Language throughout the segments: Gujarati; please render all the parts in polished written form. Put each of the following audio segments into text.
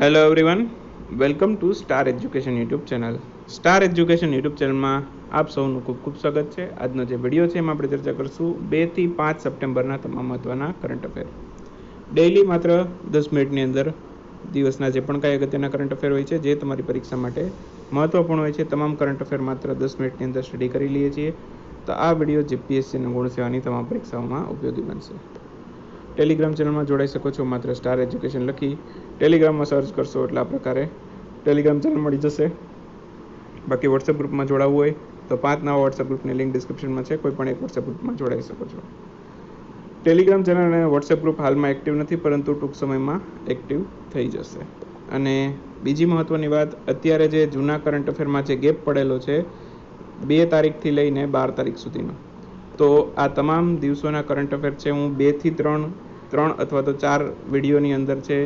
Hello everyone, welcome to star education YouTube channel. Star education YouTube ચેનલમાં આપ સૌનું ખૂબ ખૂબ સ્વાગત છે. આજનો જે વિડીયો છે એમાં આપણે ચર્ચા કરીશું 2 થી 5 સપ્ટેમ્બરના તમામ મહત્ત્વના કરંટ અફેર. ડેઇલી માત્ર 10 મિનિટની અંદર દિવસના જે પણ કાંઈ અગત્યના કરંટ અફેર હોય છે જે તમારી પરીક્ષા માટે મહત્ત્વપૂર્ણ હોય છે, તમામ કરંટ અફેર માત્ર 10 મિનિટની અંદર સ્ટડી કરી લઈએ છીએ. તો આ વિડીયો જીપીએસસી અને ગુણ સેવાની તમામ પરીક્ષાઓમાં ઉપયોગી બનશે. ટેલિગ્રામ ચેનલમાં જોડાઈ શકો છો. માત્ર સ્ટાર એજ્યુકેશન લખી ટેલિગ્રામમાં સર્ચ કરશો એટલે આ પ્રકારે ટેલિગ્રામ ચેનલ મળી જશે. બાકી વોટ્સએપ ગ્રુપમાં જોડાવવું હોય તો 5 નવા વોટ્સએપ ગ્રુપની લિંક ડિસ્ક્રિપ્શનમાં છે. કોઈ પણ એક વોટ્સએપ ગ્રુપમાં જોડાઈ શકો છો. ટેલિગ્રામ ચેનલ અને વોટ્સએપ ગ્રુપ હાલમાં એક્ટિવ નથી, પરંતુ ટૂંક સમયમાં એક્ટિવ થઈ જશે. અને બીજી મહત્ત્વની વાત, અત્યારે જે જૂના કરંટ અફેરમાં જે ગેપ પડેલો છે 2 તારીખથી લઈને 12 તારીખ સુધીનો, તો આ તમામ દિવસોના કરંટ અફેર છે હું 2 થી 3 અથવા તો 4 વિડીયોની અંદર છે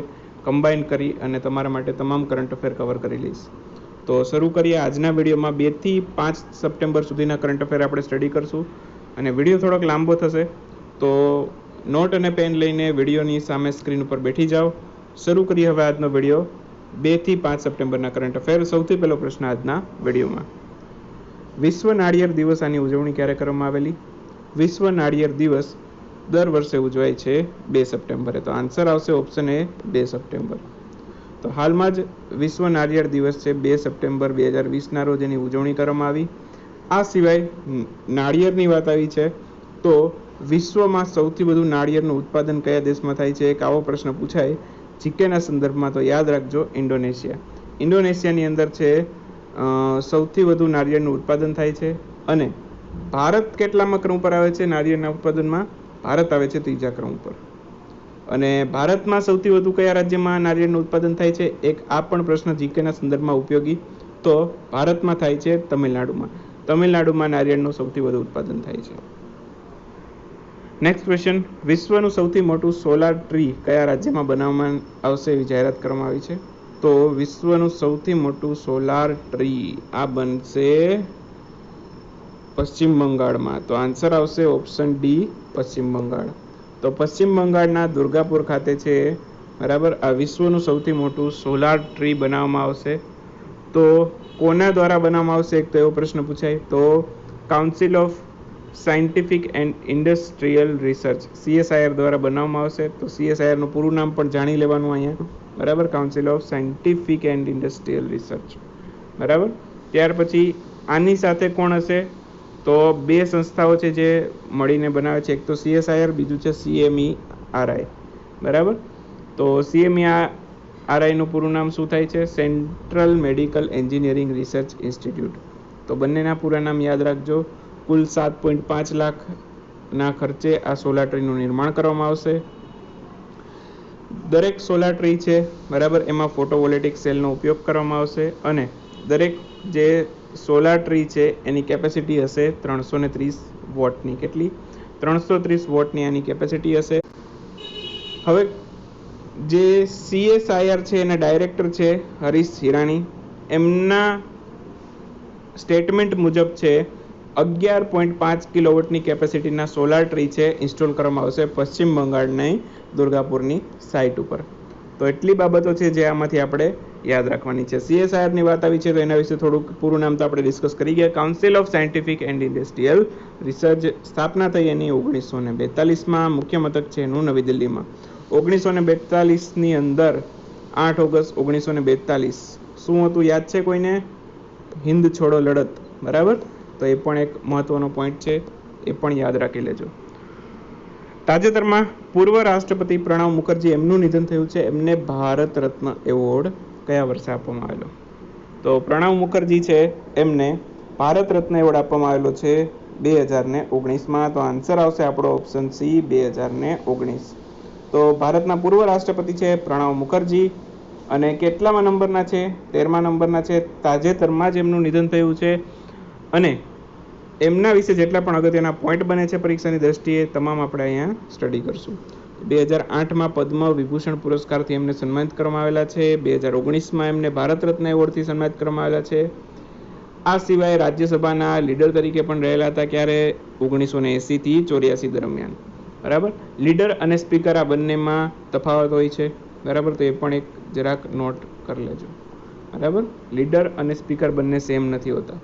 કમ્બાઈન કરી અને તમારા માટે તમામ કરંટ અફેર કવર કરી લઈશ. તો શરૂ કરીએ. આજના વિડીયોમાં 2 થી 5 સપ્ટેમ્બર સુધીના કરંટ અફેર આપણે સ્ટડી કરશું અને વિડીયો થોડોક લાંબો થશે, તો નોટ અને પેન લઈને વિડીયોની સામે સ્ક્રીન ઉપર બેઠી જાઓ. શરૂ કરીએ હવે આજનો વિડીયો 2 થી 5 સપ્ટેમ્બરના કરંટ અફેર. સૌથી પહેલો પ્રશ્ન આજના વિડીયોમાં, વિશ્વ નાળિયેર દિવસ આની ઉજવણી ક્યારે કરવામાં આવેલી? વિશ્વ નાળિયેર દિવસ દર વર્ષે ઉજવાય છે 2 સપ્ટેમ્બરે. તો આન્સર આવશે ઓપ્શન એ 2 સપ્ટેમ્બર. તો હાલમાં જ વિશ્વ નાળિયેર દિવસ છે 2 સપ્ટેમ્બર 2020ના રોજ એની ઉજવણી કરવામાં આવી. આ સિવાય નાળિયેરની વાત આવી છે તો વિશ્વમાં સૌથી વધુ નાળિયેરનું ઉત્પાદન કયા દેશમાં થાય છે? એક આવો પ્રશ્ન પૂછાય જીકેના સંદર્ભમાં, તો યાદ રાખજો ઇન્ડોનેશિયા. ઇન્ડોનેશિયાની અંદર છે સૌથી વધુ નાળિયેરનું ઉત્પાદન થાય છે. અને ભારત કેટલામાં ક્રમ પર આવે છે નાળિયેરના ઉત્પાદનમાં? ભારત આવે છે 3જા ક્રમ ઉપર. અને ભારતમાં સૌથી વધુ કયા રાજ્યમાં નાળિયેરનું ઉત્પાદન થાય છે? એક આ પણ પ્રશ્ન જીકેના સંદર્ભમાં ઉપયોગી. તો ભારતમાં થાય છે તમિલનાડુમાં. તમિલનાડુમાં નાળિયેરનું સૌથી વધુ ઉત્પાદન થાય છે. નેક્સ્ટ ક્વેશ્ચન, વિશ્વનું સૌથી મોટું સોલાર ટ્રી કયા રાજ્યમાં બનાવવામાં આવશે એવી જાહેરાત કરવામાં આવી છે? તો વિશ્વનું સૌથી મોટું સોલાર ટ્રી આ બનશે પશ્ચિમ બંગાળમાં. તો આન્સર આવશે ઓપ્શન ડી, પશ્ચિમ બંગાળ. તો પશ્ચિમ બંગાળના દુર્ગાપુર ખાતે છે બરાબર આ વિશ્વનું સૌથી મોટું સોલાર ટ્રી બનાવવામાં આવશે. તો કોના દ્વારા બનાવવામાં આવશે એક તો એવો પ્રશ્ન પૂછાય. તો council of scientific and industrial research CSIR દ્વારા બનાવવામાં આવશે. તો CSIRનું પૂરું નામ પણ જાણી લેવાનું અહીંયા બરાબર, council of scientific and industrial research બરાબર. ત્યાર પછી આની સાથે કોણ હશે? તો 2 સંસ્થાઓ છે જે મળીને બનાવે છે. એક તો CSIR, બીજું છે CMERI બરાબર. તો CMERIનું પૂરું નામ શું થાય છે? Central medical engineering research institute. તો બંનેના પૂરા નામ યાદ રાખજો. કુલ 7.5 લાખના ખર્ચે આ સોલાર ટ્રીનું નિર્માણ કરવામાં આવશે. દરેક સોલાર ટ્રી છે બરાબર એમાં ફોટોવોલ્ટેઇક સેલનો ઉપયોગ કરવામાં આવશે. અને દરેક જે સોલાર ટ્રી છે એની કેપેસિટી હશે 330 વોટની. કેટલી? 330 વોટની આની કેપેસિટી હશે. હવે જે CSIR છે એના ડાયરેક્ટર છે હરીશ હિરાણી. એમના સ્ટેટમેન્ટ મુજબ છે 11.5 કિલોવોટની કેપેસિટીના સોલાર ટ્રી છે ઇન્સ્ટોલ કરવામાં આવશે પશ્ચિમ બંગાળની દુર્ગાપુરની સાઇટ ઉપર. તો એટલી બાબતો છે જે આમાંથી આપણે યાદ રાખવાની છે. CSIRની વાત આવી છે તો એના વિશે થોડુંક પૂરું નામ તો આપણે ડિસ્કસ કરી ગયા. Council of scientific and industrial research. સ્થાપના થઈ એની 1942માં. મુખ્ય મથક છે એનું નવી દિલ્હીમાં. 1942ની અંદર 8 ઓગસ્ટ 1942 શું હતું યાદ છે કોઈને? હિન્દ છોડો લડત બરાબર. તો એ પણ એક મહત્વનો પોઈન્ટ છે, એ પણ યાદ રાખી લેજો. તાજેતરમાં પૂર્વ રાષ્ટ્રપતિ પ્રણવ મુખર્જી એમનું નિધન થયું છે. એમને ભારત રત્ન એવોર્ડ કયા વર્ષે આપવામાં આવેલો? તો પ્રણવ મુખર્જી છે એમને ભારત રત્ન એવોર્ડ આપવામાં આવેલો છે 2019માં. તો આન્સર આવશે આપણો ઓપ્શન સી, 2019. તો ભારતના પૂર્વ રાષ્ટ્રપતિ છે પ્રણવ મુખર્જી. અને કેટલામાં નંબરના છે? 13મા નંબરના છે. તાજેતરમાં જ એમનું નિધન થયું છે. અને એમના વિશે જેટલા પણ અગત્યના પોઈન્ટ બને છે પરીક્ષાની દ્રષ્ટિએ તમામ આપણે અહીંયા સ્ટડી કરશું. 2008માં પદ્મ વિભૂષણ પુરસ્કારથી એમને સન્માનિત કરવામાં આવેલા છે. 2019માં એમને ભારત રત્ન એવોર્ડથી સન્માનિત કરવામાં આવેલા છે. આ સિવાય રાજ્યસભાના લીડર તરીકે પણ રહેલા હતા. ક્યારે? 1980 થી 84 દરમિયાન બરાબર. લીડર અને સ્પીકર આ બંનેમાં તફાવત હોય છે. બરાબર, તો એ પણ એક જરાક નોટ કરી લેજો. બરાબર, લીડર અને સ્પીકર બંને સેમ નથી હોતા.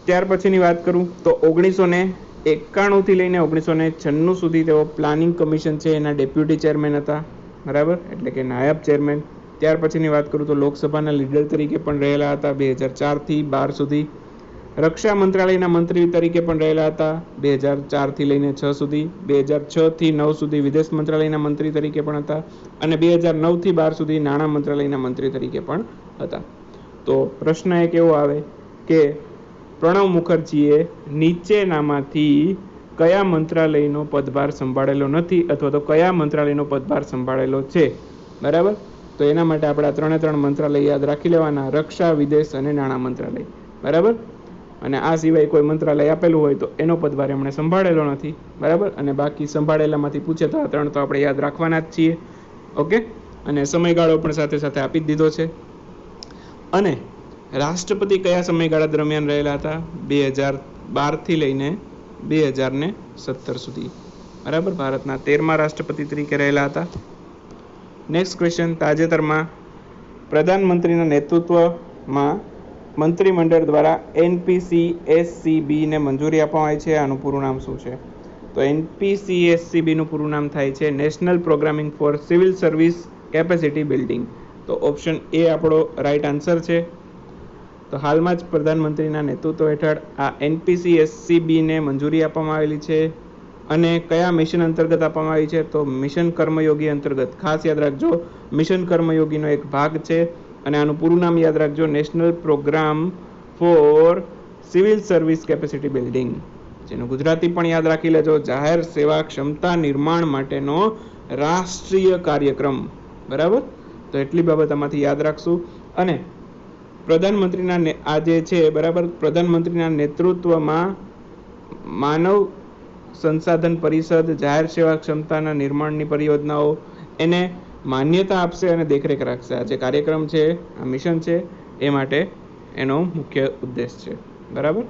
ત્યાર પછીની વાત કરું તો 1991 થી લઈને 1996 સુધી તેઓ પ્લાનિંગ કમિશન છે એના ડેપ્યુટી ચેરમેન હતા. બરાબર, એટલે કે નાયબ ચેરમેન. ત્યાર પછીની વાત કરું તો લોકસભાના લીડર તરીકે પણ રહેલા હતા 2004 થી 12 સુધી. રક્ષા મંત્રાલયના મંત્રી તરીકે પણ રહેલા હતા 2004 થી લઈને 6 સુધી. 2006 થી 9 સુધી વિદેશ મંત્રાલયના મંત્રી તરીકે પણ હતા અને 2009 થી 12 સુધી નાણાં મંત્રાલયના મંત્રી તરીકે પણ હતા. તો પ્રશ્ન એક એવો આવે કે પ્રણવ મુખર્જીએ નીચેનામાંથી કયા મંત્રાલયનો પદભાર સંભાળેલો નથી અથવા તો કયા મંત્રાલયનો પદભાર સંભાળેલો છે. બરાબર, તો એના માટે આપણે 3 મંત્રાલય યાદ રાખી લેવાના: રક્ષા, વિદેશ અને નાણાં મંત્રાલય. બરાબર, અને આ સિવાય કોઈ મંત્રાલય આપેલું હોય તો એનો પદભાર એમણે સંભાળેલો નથી. બરાબર, અને બાકી સંભાળેલામાંથી પૂછે તો આ 3 તો આપણે યાદ રાખવાના જ છીએ. ઓકે, અને સમયગાળો પણ સાથે સાથે આપી જ દીધો છે. અને રાષ્ટ્રપતિ કયા સમયગાળા દરમિયાન રહેલા હતા? 2012 થી લઈને 2017 સુધી. બરાબર, ભારતના 13મા રાષ્ટ્રપતિ તરીકે રહેલા હતા. નેક્સ્ટ ક્વેશ્ચન, તાજેતરમાં પ્રધાનમંત્રીના નેતૃત્વમાં મંત્રીમંડળ દ્વારા NPCSCBને મંજૂરી આપવામાં આવી છે. આનું પૂરું નામ શું છે? તો NPCSCBનું પૂરું નામ થાય છે national programming for civil service capacity building. તો ઓપ્શન એ આપણો રાઈટ આન્સર છે. તો હાલમાં જ પ્રધાનમંત્રીના નેતૃત્વ હેઠળ આ NPCSCBને મંજૂરી આપવામાં આવેલી છે. અને કયા મિશન અંતર્ગત આપવામાં આવી છે? તો મિશન કર્મયોગી અંતર્ગત. ખાસ યાદ રાખજો, મિશન કર્મયોગીનો એક ભાગ છે અને આનું પૂરું નામ યાદ રાખજો, national program for civil service capacity building, જેનું ગુજરાતી પણ યાદ રાખી લેજો, જાહેર સેવા ક્ષમતા નિર્માણ માટેનો રાષ્ટ્રીય કાર્યક્રમ. બરાબર, તો એટલી બાબત આમાંથી યાદ રાખશું. અને પ્રધાનમંત્રીના આ જે છે, બરાબર, પ્રધાનમંત્રીના નેતૃત્વમાં માનવ સંસાધન પરિષદ જાહેર સેવા ક્ષમતાના નિર્માણની પરિયોજનાઓ એને માન્યતા આપશે અને દેખરેખ રાખશે. આ જે કાર્યક્રમ છે, આ મિશન છે, એ માટે એનો મુખ્ય ઉદ્દેશ છે. બરાબર,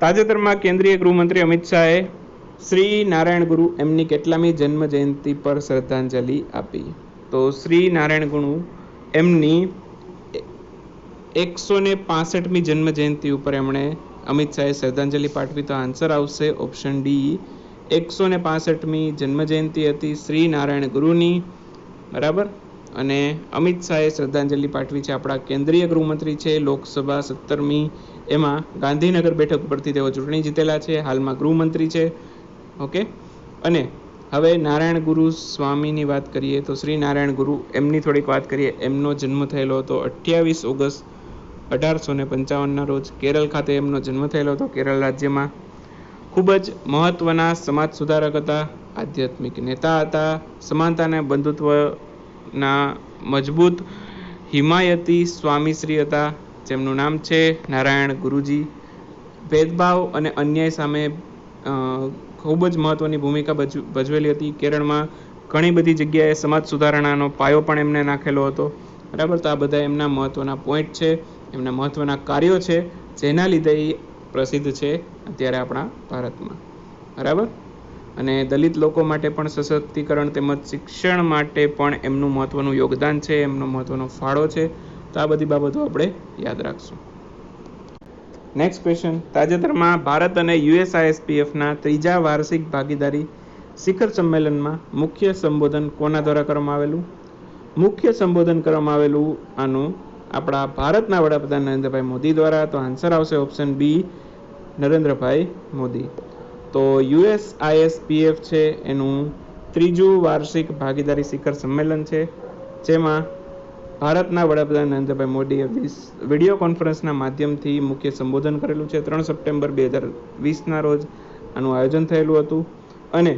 તાજેતરમાં કેન્દ્રીય ગૃહમંત્રી અમિત શાહે શ્રી નારાયણ ગુરુ એમની કેટલામી જન્મ જયંતિ પર શ્રદ્ધાંજલિ આપી? તો શ્રી નારાયણ ગુરુ એમની 165મી જન્મ જયંતિ ઉપર એમણે અમિત શાહે શ્રદ્ધાંજલિ પાઠવી. તો આન્સર આવશે ઓપ્શન ડી, 165મી જન્મ જયંતિ હતી શ્રી નારાયણ ગુરુની. બરાબર, અને અમિત શાહે શ્રદ્ધાંજલિ પાઠવી છે. આપણા કેન્દ્રીય ગૃહમંત્રી છે, લોકસભા 17મી એમાં ગાંધીનગર બેઠક પરથી તેઓ ચૂંટણી જીતેલા છે, હાલમાં ગૃહમંત્રી છે. ઓકે, અને હવે નારાયણ ગુરુ સ્વામીની વાત કરીએ તો શ્રી નારાયણ ગુરુ એમની થોડીક વાત કરીએ. એમનો જન્મ થયેલો હતો 28 ઓગસ્ટ 1855ના રોજ. કેરળ ખાતે એમનો જન્મ થયેલો હતો, કેરળ રાજ્યમાં. ખૂબ જ મહત્વના સમાજ સુધારક હતા, આધ્યાત્મિક નેતા હતા, સમાનતા અને બંધુત્વના મજબૂત હિમાયતી સ્વામીશ્રી હતા, જેમનું નામ છે નારાયણ ગુરુજી. ભેદભાવ અને અન્યાય સામે ખૂબ જ મહત્વની ભૂમિકા ભજવેલી હતી. કેરળમાં ઘણી બધી જગ્યાએ સમાજ સુધારણાનો પાયો પણ એમને નાખેલો હતો. બરાબર, તો આ બધા એમના મહત્વના પોઈન્ટ છે, એમના મહત્વના કાર્યો છે, જેના લીધે એ પ્રસિદ્ધ છે અત્યારે આપણા ભારતમાં. બરાબર, અને દલિત લોકો માટે પણ સશક્તિકરણ તેમજ શિક્ષણ માટે પણ એમનું મહત્વનું યોગદાન છે, એમનો મહત્વનો ફાળો છે. તો આ બધી બાબતો આપણે યાદ રાખશું. નેક્સ્ટ ક્વેશ્ચન, તાજેતરમાં ભારત અને USISPFના 3જા વાર્ષિક ભાગીદારી શિખર સંમેલનમાં મુખ્ય સંબોધન કોના દ્વારા કરવામાં આવેલું? મુખ્ય સંબોધન કરવામાં આવેલું આનું આપણા ભારતના વડાપ્રધાન નરેન્દ્રભાઈ મોદી દ્વારા. તો આન્સર આવશે ઓપ્શન બી, નરેન્દ્રભાઈ મોદી. તો USISPF છે એનું 3જું વાર્ષિક ભાગીદારી શિખર સંમેલન છે, જેમાં ભારતના વડાપ્રધાન નરેન્દ્રભાઈ મોદીએ વિડીયો કોન્ફરન્સના માધ્યમથી મુખ્ય સંબોધન કરેલું છે. 3 સપ્ટેમ્બર 2020ના રોજ આનું આયોજન થયેલું હતું. અને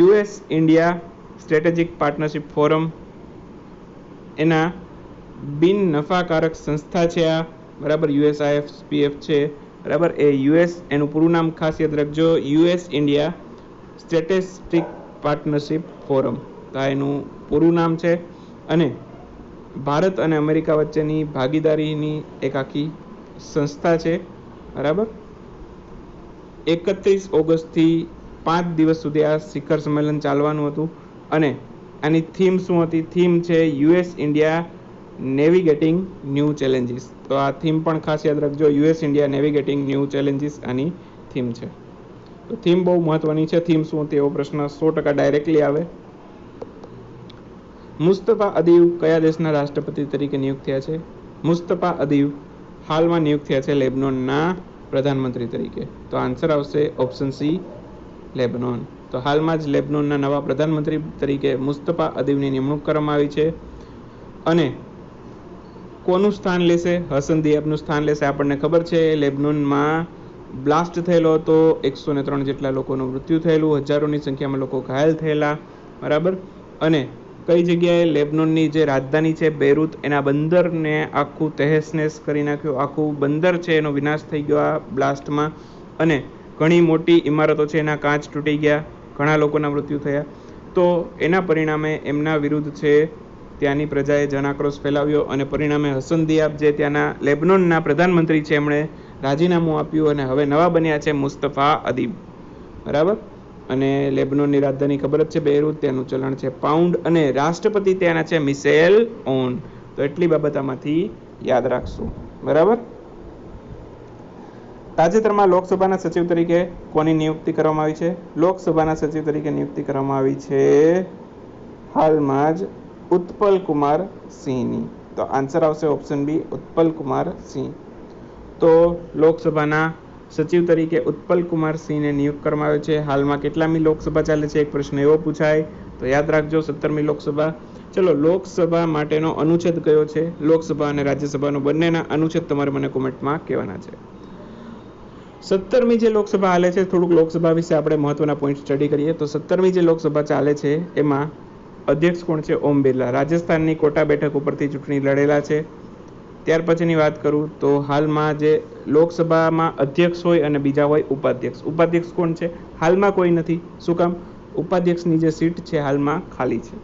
US India strategic partnership forum એના બિન નફાકારક સંસ્થા છે આ. બરાબર, USISPF છે. બરાબર, એ US એનું પૂરું નામ ખાસ યાદ રાખજો, US India strategic partnership forum. તો આ એનું પૂરું નામ છે. અને ભારત અને અમેરિકા વચ્ચેની ભાગીદારીની એક આખી સંસ્થા છે. બરાબર, 31 ઓગસ્ટથી 5 દિવસ સુધી આ શિખર સંમેલન ચાલવાનું હતું. અને આની થીમ શું હતી? થીમ છે US India navigating new challenges. તો આ થીમ પણ ખાસ યાદ રાખજો, US India navigating new challenges આની થીમ છે. તો થીમ બહુ મહત્વની છે. થીમ શું હતી એવો પ્રશ્ન 100% ડાયરેક્ટલી આવે. મુસ્તફા અદીબ કયા દેશના રાષ્ટ્રપતિ તરીકે નિયુક્ત થયા છે? મુસ્તફા અદીબ હાલમાં નિયુક્ત થયા છે લેબનોનના પ્રધાનમંત્રી તરીકે. તો આન્સર આવશે ઓપ્શન સી, લેબનોન. તો હાલમાં જ લેબનોનના નવા પ્રધાનમંત્રી તરીકે મુસ્તફા અદીબની નિમણૂક કરવામાં આવી છે. અને કોનું સ્થાન લેશે? હસન દિયાબનું સ્થાન લેશે. આપણને ખબર છે લેબનોનમાં બ્લાસ્ટ થયેલો હતો, 103 જેટલા લોકોનું મૃત્યુ થયેલું, હજારોની સંખ્યામાં લોકો ઘાયલ થયેલા, બરાબર. અને કઈ જગ્યાએ? લેબનોનની જે રાજધાની છે બેરુત, એના બંદરને આખું તહેસ-નહેસ કરી નાખ્યું. આખું બંદર છે એનો વિનાશ થઈ ગયો આ બ્લાસ્ટમાં. અને ઘણી મોટી ઇમારતો છે એના કાચ તૂટી ગયા, ઘણા લોકોના મૃત્યુ થયા. તો એના પરિણામે એમના વિરુદ્ધ છે ત્યાંની પ્રજાએ જનાક્રોશ ફેલાવ્યો અને પરિણામે હસન દિયાબ જે ત્યાંના લેબનોનના પ્રધાનમંત્રી છે એમણે રાજીનામું આપ્યું અને હવે નવા બન્યા છે મુસ્તફા અદીબ, બરાબર. અને લેબનોનની રાજધાની ખબર જ છે બેરુત, તેનું ચલણ છે પાઉન્ડ અને રાષ્ટ્રપતિ ત્યાંના છે મિશેલ ઓન. તો એટલી બાબત આમાંથી યાદ રાખશું, બરાબર. તાજેતરમાં લોકસભાના સચિવ તરીકે કોની નિયુક્તિ કરવામાં આવી છે? લોકસભાના સચિવ તરીકે નિયુક્તિ કરવામાં આવી છે હાલમાં જ ઉત્પલ કુમાર સિંહની. તો આન્સર આવશે ઓપ્શન બી, ઉત્પલ કુમાર સિંહ. તો લોકસભાના સચિવ તરીકે ઉત્પલ કુમાર સિંહને નિયુક્ત કરવામાં આવ્યો છે. હાલમાં કેટલામી લોકસભા ચાલે છે? એક પ્રશ્ન એવો પૂછાય તો યાદ રાખજો 17મી લોકસભા. ચલો, લોકસભા માટેનો અનુચ્છેદ કયો છે? લોકસભા અને રાજ્યસભાનો બંનેના અનુચ્છેદ તમારે મને કોમેન્ટમાં કહેવાના છે. 17મી જે લોકસભા ચાલે છે, થોડુંક લોકસભા વિશે આપણે મહત્વના પોઈન્ટ સ્ટડી કરીએ. તો 17મી જે લોકસભા ચાલે છે એમાં અધ્યક્ષ કોણ છે? ઓમ બિરલા. રાજસ્થાનની કોટા બેઠક ઉપરથી ચૂંટણી લડેલા છે. ત્યાર પછીની વાત કરું તો હાલમાં જે લોકસભામાં અધ્યક્ષ હોય અને બીજા હોય ઉપાધ્યક્ષ. ઉપાધ્યક્ષ કોણ છે? હાલમાં કોઈ નથી. શું કામ? ઉપાધ્યક્ષની જે સીટ છે હાલમાં ખાલી છે,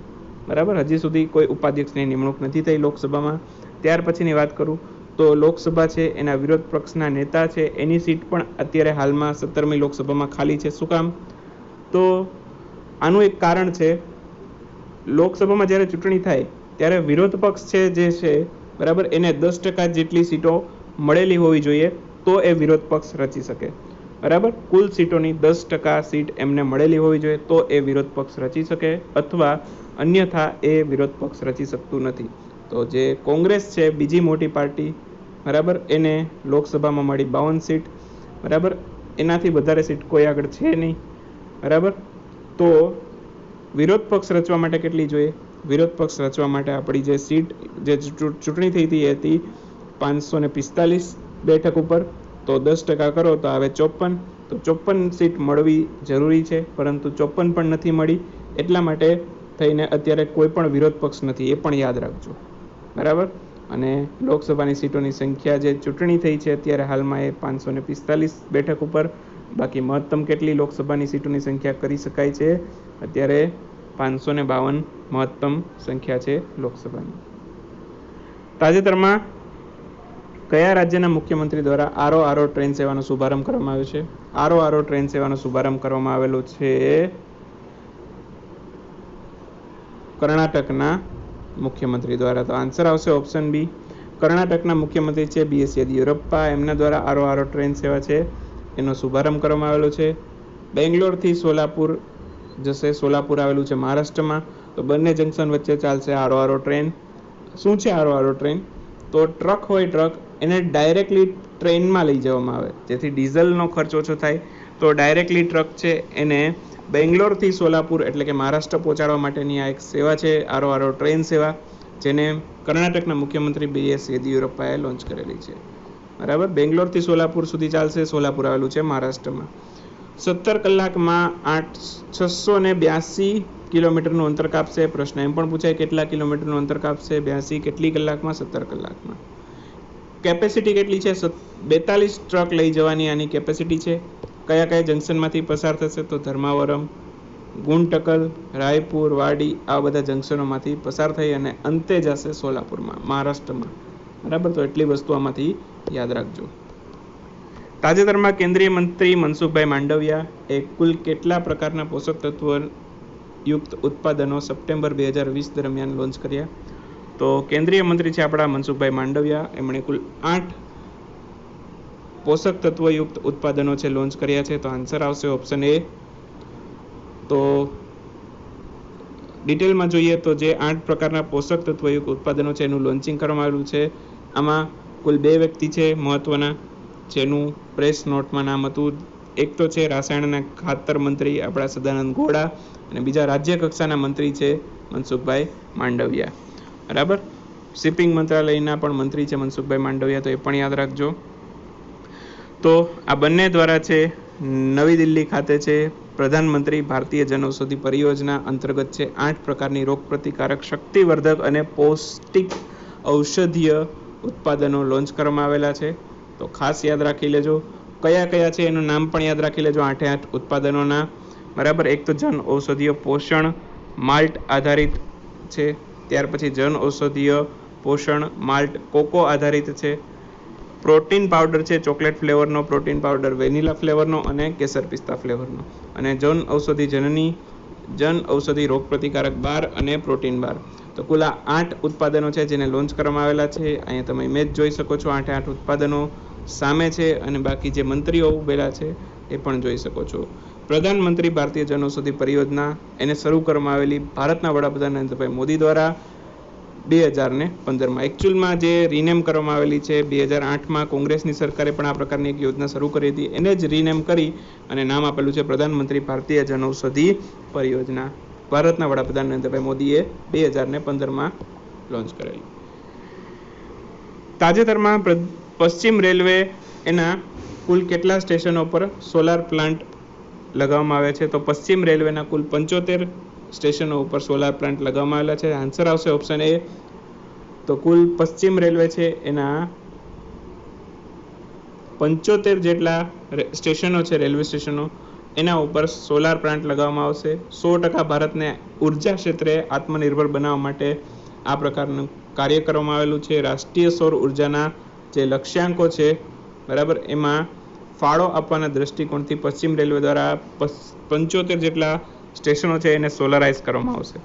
બરાબર. હજી સુધી કોઈ ઉપાધ્યક્ષની નિમણૂક નથી થઈ લોકસભામાં. ત્યાર પછીની વાત કરું તો લોકસભા છે એના વિરોધ પક્ષના નેતા છે એની સીટ પણ અત્યારે હાલમાં 17મી લોકસભામાં ખાલી છે. શું કામ? તો આનું એક કારણ છે, લોકસભામાં જ્યારે ચૂંટણી થાય ત્યારે વિરોધ પક્ષ છે જે છે, બરાબર, એને 10% જેટલી સીટો મળેલી હોવી જોઈએ તો એ વિરોધ પક્ષ રચી શકે, બરાબર. કુલ સીટોની 10% સીટ એમને મળેલી હોવી જોઈએ તો એ વિરોધ પક્ષ રચી શકે, અથવા અન્યથા એ વિરોધ પક્ષ રચી શકતું નથી. તો જે કોંગ્રેસ છે બીજી મોટી પાર્ટી, બરાબર, એને લોકસભામાં મળી 52 સીટ, બરાબર. એનાથી વધારે સીટ કોઈ આગળ છે નહીં, બરાબર. તો વિરોધ પક્ષ રચવા માટે કેટલી જોઈએ? વિરોધ પક્ષ રચવા માટે આપણી જે સીટ જે ચૂંટણી થઈ હતી એ હતી 545 બેઠક ઉપર. તો 10% કરો તો આવે 54. તો 54 સીટ મળવી જરૂરી છે, પરંતુ 54 પણ નથી મળી. એટલા માટે થઈને અત્યારે કોઈ પણ વિરોધ પક્ષ નથી, એ પણ યાદ રાખજો, બરાબર. અને લોકસભાની સીટોની સંખ્યા જે ચૂંટણી થઈ છે અત્યારે હાલમાં એ 545 બેઠક ઉપર. બાકી મહત્તમ કેટલી લોકસભાની સીટોની સંખ્યા કરી શકાય છે? અત્યારે 552 મહત્તમ સંખ્યા છે લોકસભાની. તાજેતરમાં કયા રાજ્યના મુખ્યમંત્રી દ્વારા આરો ટ્રેન સેવાનો શુભારંભ કરવામાં આવ્યો છે? આરો ટ્રેન સેવાનો શુભારંભ કરવામાં આવેલો છે કર્ણાટકના મુખ્યમંત્રી દ્વારા. તો આન્સર આવશે ઓપ્શન બી, કર્ણાટકના મુખ્યમંત્રી છે BS યેદિયુરપ્પા. એમના દ્વારા આરો ટ્રેન સેવા છે એનો શુભારંભ કરવામાં આવેલો છે. બેંગ્લોરથી સોલાપુર જશે. સોલાપુર આવેલું છે મહારાષ્ટ્રમાં. તો બંને જંકશન વચ્ચે ચાલશે આરો ટ્રેન. શું છે આરો ટ્રેન? તો ટ્રક હોય, ટ્રક એને ડાયરેક્ટલી ટ્રેનમાં લઈ જવામાં આવે જેથી ડીઝલનો ખર્ચ ઓછો થાય. તો ડાયરેક્ટલી ટ્રક છે એને બેંગ્લોરથી સોલાપુર એટલે કે મહારાષ્ટ્ર પહોંચાડવા માટેની આ એક સેવા છે આરો ટ્રેન સેવા, જેને કર્ણાટકના મુખ્યમંત્રી BS યેદિયુરપ્પાએ લોન્ચ કરેલી છે, બરાબર. બેંગ્લોરથી સોલાપુર સુધી ચાલશે. સોલાપુર આવેલું છે મહારાષ્ટ્રમાં. 17 કલાકમાં 682 કિલોમીટરનું અંતર કાપશે. પ્રશ્ન એમ પણ પૂછાય કેટલા કિલોમીટરનું અંતર કાપશે? 82 કેટલી કલાકમાં? 17 કલાકમાં. કેપેસિટી કેટલી છે? 42 ટ્રક લઈ જવાની આની કેપેસિટી છે. કયા કયા જંકશનમાંથી પસાર થશે? તો ધર્માવરમ, ગુંટકલ, રાયપુર, વાડી, આ બધા જંકશનોમાંથી પસાર થઈ અને અંતે જશે સોલાપુરમાં, મહારાષ્ટ્રમાં, બરાબર. તો એટલી વસ્તુ આમાંથી યાદ રાખજો. તાજેતરમાં કેન્દ્રીય મંત્રી મનસુખભાઈ માંડવિયા એ કુલ કેટલા પ્રકારના પોષક તત્વો યુક્ત ઉત્પાદનો સપ્ટેમ્બર 2020 દરમિયાન લોન્ચ કર્યા? તો કેન્દ્રીય મંત્રી છે આપણા મનસુખભાઈ માંડવિયા, એમણે કુલ 8 પોષક તત્વયુક્ત ઉત્પાદનો છે લોન્ચ કર્યા છે. તો આન્સર આવશે ઓપ્શન એ. તો ડિટેલમાં જોઈએ તો જે 8 પ્રકારના પોષક તત્વયુક્ત ઉત્પાદનો છે એનું લોન્ચિંગ કરવામાં આવેલું છે. આમાં કુલ 2 વ્યક્તિ છે મહત્વના, જેનું પ્રેસ નોટમાં નામ હતું. એક તો છે રાસાયણ અને ખાતર મંત્રી આપણા સદાનંદ ગૌડા, અને બીજા રાજ્ય કક્ષાના મંત્રી છે મનસુખભાઈ માંડવિયા. બરાબર. શિપિંગ મંત્રાલયના પણ મંત્રી છે મનસુખભાઈ માંડવિયા, તો એ પણ યાદ રાખજો. તો આ બંને દ્વારા છે નવી દિલ્હી ખાતે છે પ્રધાનમંત્રી ભારતીય જનઔષધિ પરિયોજના અંતર્ગત છે 8 પ્રકારની રોગ પ્રતિકારક, શક્તિવર્ધક અને પૌષ્ટિક ઔષધીય ઉત્પાદનો લોન્ચ કરવામાં આવેલા છે. તો ખાસ યાદ રાખી લેજો કયા કયા છે, એનું નામ પણ યાદ રાખી લેજો 8 ઉત્પાદનોના. બરાબર. એક તો જન ઔષધીય પોષણ માલ્ટ આધારિત છે, ત્યાર પછી જન ઔષધીય પોષણ માલ્ટ કોકો આધારિત છે, પ્રોટીન પાવડર છે ચોકલેટ ફ્લેવરનો, પ્રોટીન પાવડર વેનીલા ફ્લેવરનો અને કેસર પિસ્તા ફ્લેવરનો, અને જન ઔષધિ જનની જન ઔષધિ રોગ પ્રતિકારક બાર અને પ્રોટીન બાર. તો કુલ 8 ઉત્પાદનો છે જેને લોન્ચ કરવામાં આવેલા છે. અહીંયા તમે ઇમેજ જોઈ શકો છો 8 ઉત્પાદનો સામે છે, અને બાકી જે મંત્રીઓ ઉભેલા છે એ પણ જોઈ શકો છો. પ્રધાનમંત્રી ભારતીય જનઔષધિ પરિયોજના એને શરૂ કરવામાં આવેલી ભારતના વડાપ્રધાન નરેન્દ્રભાઈ મોદી દ્વારા 2015માં. એકચ્યુઅલમાં જે રીનેમ કરવામાં આવેલી છે 2008માં કોંગ્રેસની સરકારે પણ આ પ્રકારની એક યોજના શરૂ કરી હતી, એને જ રીનેમ કરી અને નામ આપેલું છે પ્રધાનમંત્રી ભારતીય જનઔષધિ પરિયોજના. ભારતના વડાપ્રધાન નરેન્દ્રભાઈ મોદીએ 2015માં લોન્ચ કરેલી. તાજેતરમાં પશ્ચિમ રેલવે એના કુલ કેટલા સ્ટેશનો પર સોલાર પ્લાન્ટ લગાવવામાં આવ્યા છે? તો પશ્ચિમ રેલવેના કુલ 75 સ્ટેશનો ઉપર સોલાર પ્લાન્ટ લગાવવામાં આવેલા છે. આન્સર આવશે ઓપ્શન એ. તો કુલ પશ્ચિમ રેલવે છે એના 75 જેટલા સ્ટેશનો છે, રેલવે સ્ટેશનો, એના ઉપર સોલાર પ્લાન્ટ લગાવવામાં આવશે. 100% ભારતને ઉર્જા ક્ષેત્રે આત્મનિર્ભર બનાવવા માટે આ પ્રકારનું કાર્ય કરવામાં આવેલું છે. રાષ્ટ્રીય સૌર ઉર્જાના જે લક્ષ્યાંકો છે, બરાબર, એમાં ફાળો આપવાના દ્રષ્ટિકોણથી પશ્ચિમ રેલવે દ્વારા 75 જેટલા સ્ટેશનો છે એને સોલરાઇઝ કરવામાં આવશે.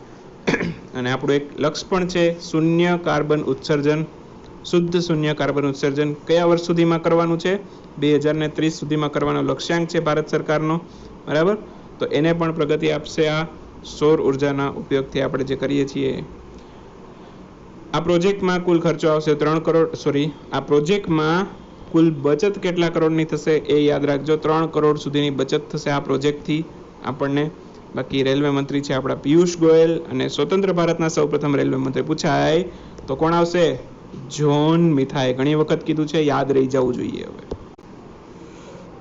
અને આપણું એક લક્ષ્ય પણ છે શૂન્ય કાર્બન ઉત્સર્જન, શુદ્ધ શૂન્ય કાર્બન ઉત્સર્જન કયા વર્ષ સુધીમાં કરવાનું છે? 2030 સુધીમાં કરવાનો લક્ષ્યાંક છે ભારત સરકારનો. બરાબર. તો એને પણ પ્રગતિ આપશે આ સૌર ઉર્જાના ઉપયોગથી આપણે જે કરીએ છીએ. આ પ્રોજેક્ટમાં કુલ ખર્ચો આવશે 3 કરોડ. આ પ્રોજેક્ટમાં કુલ બચત કેટલા કરોડની થશે એ યાદ રાખજો. 3 કરોડ સુધીની બચત થશે આ પ્રોજેક્ટથી આપણને. બાકી રેલવે મંત્રી છે આપણા પિયુષ ગોયલ, અને સ્વતંત્ર ભારતના સૌપ્રથમ રેલવે મંત્રી પૂછાય તો કોણ આવશે? જ્હોન મિથાએ. ઘણી વખત કીધું છે, યાદ રહી જવું જોઈએ. હવે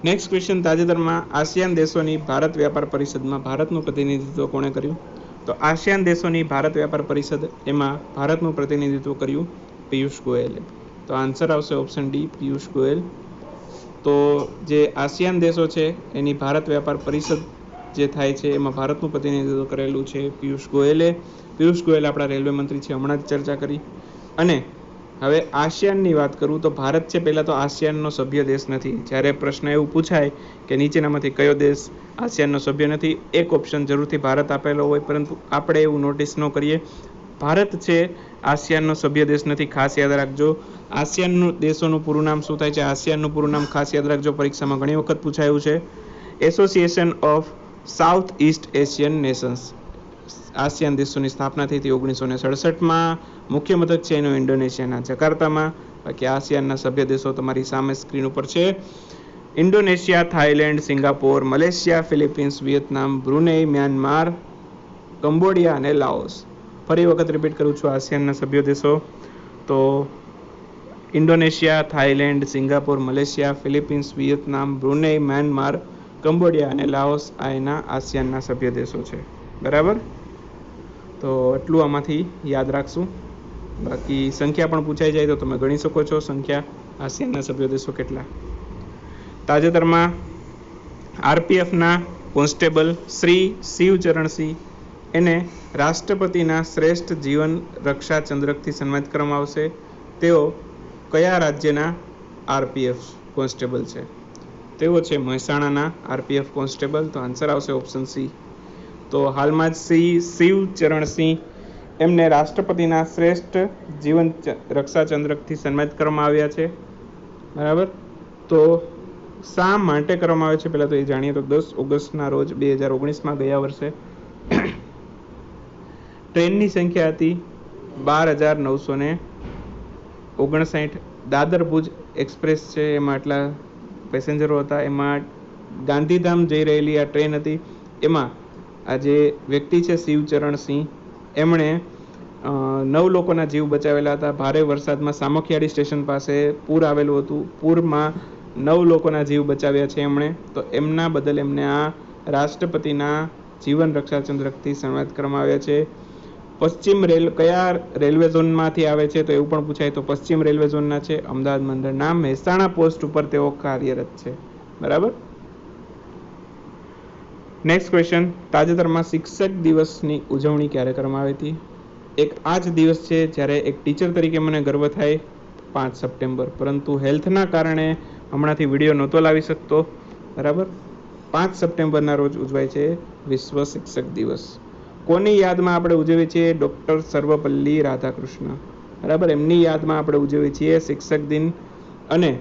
નેક્સ્ટ ક્વેશ્ચન. તાજેતરમાં આસિયાન દેશોની ભારત વ્યાપાર પરિષદમાં ભારતનું પ્રતિનિધિત્વ કોણે કર્યું? તો આસિયાન દેશોની ભારત વ્યાપાર પરિષદ, એમાં ભારતનું પ્રતિનિધિત્વ કર્યું પિયુષ ગોયલે. તો આન્સર આવશે ઓપ્શન ડી, પિયુષ ગોયલ. તો જે આસિયાન દેશો છે એની ભારત વ્યાપાર પરિષદ જે થાય છે એમાં ભારતનું પ્રતિનિધિત્વ કરેલું છે પિયુષ ગોયલે. પિયુષ ગોયલ આપણા રેલવે મંત્રી છે, હમણાં જ ચર્ચા કરી. અને હવે આસિયાનની વાત કરું તો ભારત છે પહેલાં તો આસિયાનનો સભ્ય દેશ નથી. જ્યારે પ્રશ્ન એવું પૂછાય કે નીચેનામાંથી કયો દેશ આસિયાનનો સભ્ય નથી, એક ઓપ્શન જરૂરથી ભારત આપેલો હોય, પરંતુ આપણે એવું નોટિસ ન કરીએ. ભારત છે આસિયાનનો સભ્ય દેશ નથી, ખાસ યાદ રાખજો. આસિયાનનું દેશોનું પૂરું નામ શું થાય છે? આસિયાનનું પૂરું નામ ખાસ યાદ રાખજો, પરીક્ષામાં ઘણી વખત પૂછાયું છે. Association of south east Asian Nations. ASEAN દેશોની સ્થાપના થઈ હતી 1967માં. મુખ્ય મથક છે એનું ઇન્ડોનેશિયાના જકાર્તામાં. બાકી આસિયાનના સભ્ય દેશો તમારી સામે સ્ક્રીન ઉપર છે: Indonesia, Thailand, Singapore, Malaysia, Philippines, Vietnam, Brunei, Myanmar, Cambodia અને લાઓસ. ફરી વખત રિપીટ કરું છું આસિયાનના સભ્ય દેશો. તો Indonesia, Thailand, Singapore, Malaysia, Philippines, Vietnam, Brunei, Myanmar, Cambodia અને લાઓસ આ એના આસિયાનના સભ્ય દેશો છે. બરાબર. તો એટલું આમાંથી યાદ રાખશું. બાકી સંખ્યા પણ પૂછાઈ જાય તો તમે ગણી શકો છો સંખ્યા આસિયાનના સભ્ય દેશો કેટલા. તાજેતરમાં આરપીએફના કોન્સ્ટેબલ શ્રી શિવચરણસિંહ એને રાષ્ટ્રપતિના શ્રેષ્ઠ જીવન રક્ષા ચંદ્રકથી સન્માનિત કરવામાં આવશે. તેઓ કયા રાજ્યના આરપીએફ કોન્સ્ટેબલ છે? તેઓ છે મહેસાણાના આરપીએફ કોન્સ્ટેબલ. તો આન્સર આવશે ઓપ્શન સી. તો હાલમાં જ શ્રી શિવચરણસિંહ એમને રાષ્ટ્રપતિના શ્રેષ્ઠ જીવન રક્ષા ચંદ્રકથી સન્માનિત કરવામાં આવ્યા છે. બરાબર. તો શા માટે કરવામાં આવે છે પહેલાં તો એ જાણીએ. તો 10 ઓગસ્ટના રોજ 2019માં ગયા વર્ષે ટ્રેનની સંખ્યા હતી 12,959. દાદર ભુજ એક્સપ્રેસ છે એમાં આટલા પેસેન્જરો હતા. એમાં ગાંધીધામ જઈ રહેલી આ ટ્રેન હતી. એમાં આ જે વ્યક્તિ છે શિવચરણસિંહ એમણે 9 લોકોના જીવ બચાવેલા હતા. ભારે વરસાદમાં સામખિયાળી સ્ટેશન પાસે પૂર આવેલું હતું. પૂરમાં 9 લોકોના જીવ બચાવ્યા છે એમણે. તો એમના બદલ એમને આ રાષ્ટ્રપતિના જીવન રક્ષા ચંદ્રકથી સન્માનિત કરવામાં આવ્યા છે. પશ્ચિમ કયા રેલવે ઝોનમાંથી આવે છે તો એવું પણ પૂછાય. તો પશ્ચિમ રેલવે ઝોનના છે. અમદાવાદ મંડળના મહેસાણા પોસ્ટ ઉપર તેઓ કાર્યરત છે. બરાબર. નેક્સ્ટ ક્વેશ્ચન, તાજેતરમાં શિક્ષક દિવસની ઉજવણી ક્યારે કરવામાં આવી હતી? એક આ જ દિવસ છે જ્યારે એક ટીચર તરીકે મને ગર્વ થાય, 5 સપ્ટેમ્બર. પરંતુ હેલ્થના કારણે હમણાંથી વિડીયો નહોતો લાવી શકતો. બરાબર. 5 સપ્ટેમ્બરના રોજ ઉજવાય છે વિશ્વ શિક્ષક દિવસ. કોની યાદમાં આપણે ઉજવીએ છીએ? ડૉક્ટર સર્વપલ્લી રાધાકૃષ્ણ. બરાબર. એમની યાદમાં આપણે ઉજવીએ છીએ શિક્ષક દિન. અને